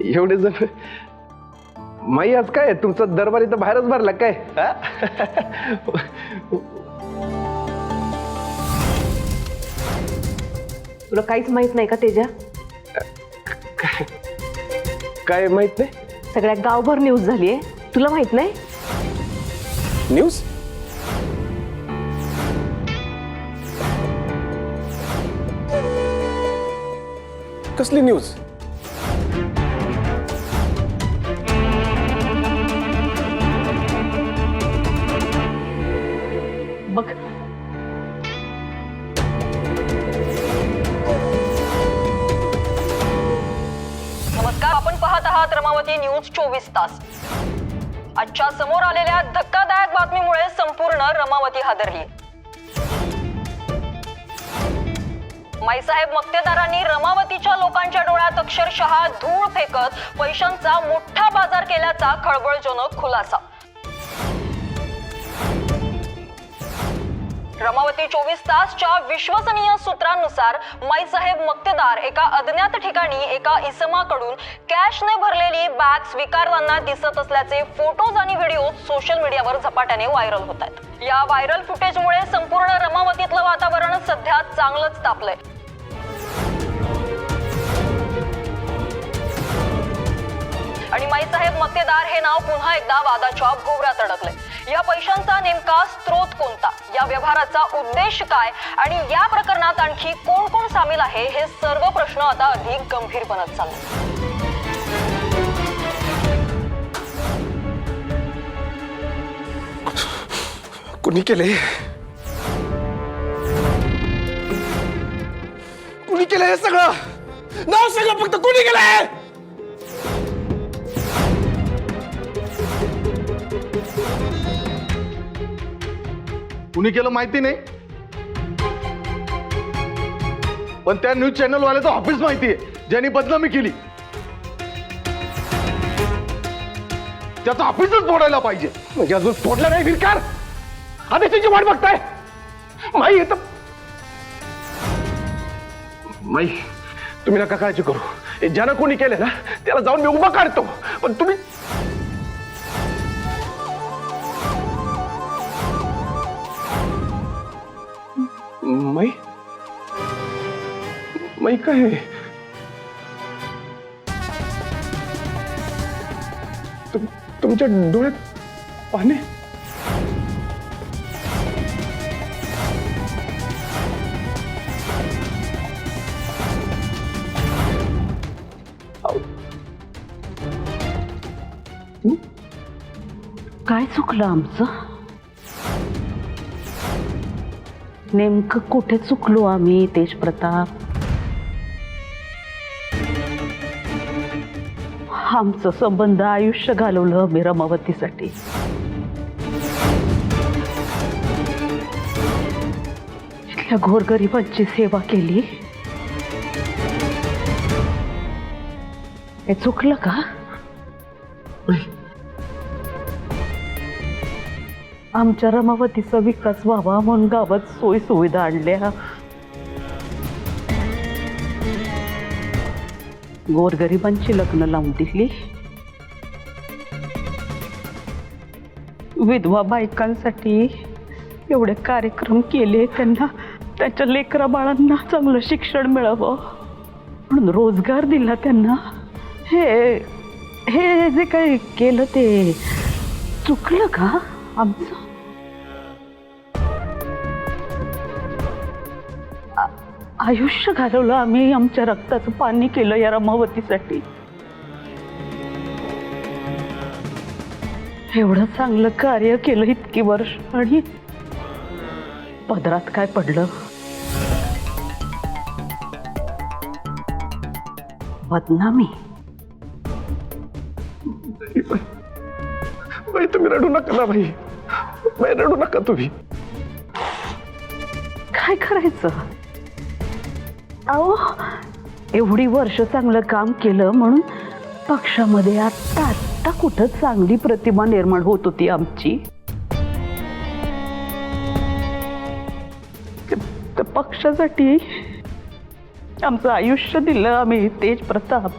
एवढे जण माई आज काय तुमचा दरबार इथं बाहेरच भरला काय? तुला काहीच माहित नाही का तेजा? काय माहित नाही? सगळ्या गावभर न्यूज झालीये, तुला माहित नाही? न्यूज? कसली न्यूज? बघ नमस्कार, आपण पाहत आहात रमावती न्यूज 24 तास। आजच्या समोर आलेल्या धक्कादायक बातमीमुळे संपूर्ण रमावती हादरली। माईसाहेब मक्तेदारांनी रमावतीच्या लोकांच्या डोळ्यात अक्षरशः धूळ फेकत पैशांचा मोठा बाजार केल्याचा खळबळजनक खुलासा। रमावती 24 तासच्या विश्वसनीय सूत्रांनुसार माईसाहेब मक्तेदार एका अज्ञात ठिकाणी एका इसमाकडून कॅशने भरलेली बॅग स्वीकारताना दिसत असल्याचे फोटोज आणि व्हिडिओ सोशल मीडियावर झपाट्याने व्हायरल होत आहेत। या व्हायरल फुटेजमुळे संपूर्ण रमावतीतलं वातावरण सध्या चांगलंच तापलंय। आणि माईसाहेब मक्तेदार हे नाव पुन्हा एकदा वादाच्या भोवऱ्यात अडकले। या पैशांचा नेमका स्रोत कोणता, या व्यवहाराचा उद्देश काय आणि या प्रकरणात आणखी कोण कोण सामील आहे, हे सर्व प्रश्न आता अधिक गंभीर बनत चालले। कुणी केले? कुणी केलं हे सगळं? नाव सगळं फक्त कुणी केलंय? कुणी केलं माहिती नाही, पण त्या न्यूज चॅनल वाल्याचं ऑफिस माहिती आहे, ज्यांनी बदनामी केली। त्याचं ऑफिसच फोडायला पाहिजे। म्हणजे अजून फोडला नाही भिरकार? आदेशाची वाट बघताय? माई येत माई, तुम्ही नका काळजी करू। हे ज्यानं कोणी केलं ना त्याला जाऊन मी उभा काढतो, पण तुम्ही माई माई काय तुमच्या डोळ्यात पाणी? काय चुकलं आमचं? नेमकं कुठे चुकलो आम्ही तेज प्रताप? आमचं संबंध आयुष्य घालवलं मी रमावतीसाठी। इथल्या गोरगरिबांची सेवा केली, हे चुकलं का? आमच्या रमावतीचा विकास व्हावा म्हणून गावात सोयी सुविधा आणल्या, गोरगरिबांची लग्न लावून दिली, विधवा बायकांसाठी एवढे कार्यक्रम केले, त्यांना त्यांच्या लेकरा बाळांना चांगलं शिक्षण मिळावं म्हणून रोजगार दिला त्यांना। हे हे जे काही केलं ते चुकलं का आमचं? आयुष्य घालवलं आम्ही, आमच्या रक्ताचं पाणी केलं या रमावतीसाठी। एवढं चांगलं कार्य केलं इतकी वर्ष, आणि पदरात काय पडलं? बदनामी। बाई तुम्ही रडू नका ना बाई, बाई रडू नका तुम्ही। काय करायचं? अहो एवढी वर्ष चांगलं काम केलं म्हणून पक्षामध्ये आत्ता आत्ता कुठं चांगली प्रतिमा निर्माण होत होती आमची। त्या पक्षासाठी आमचं आयुष्य दिलं आम्ही तेज प्रताप।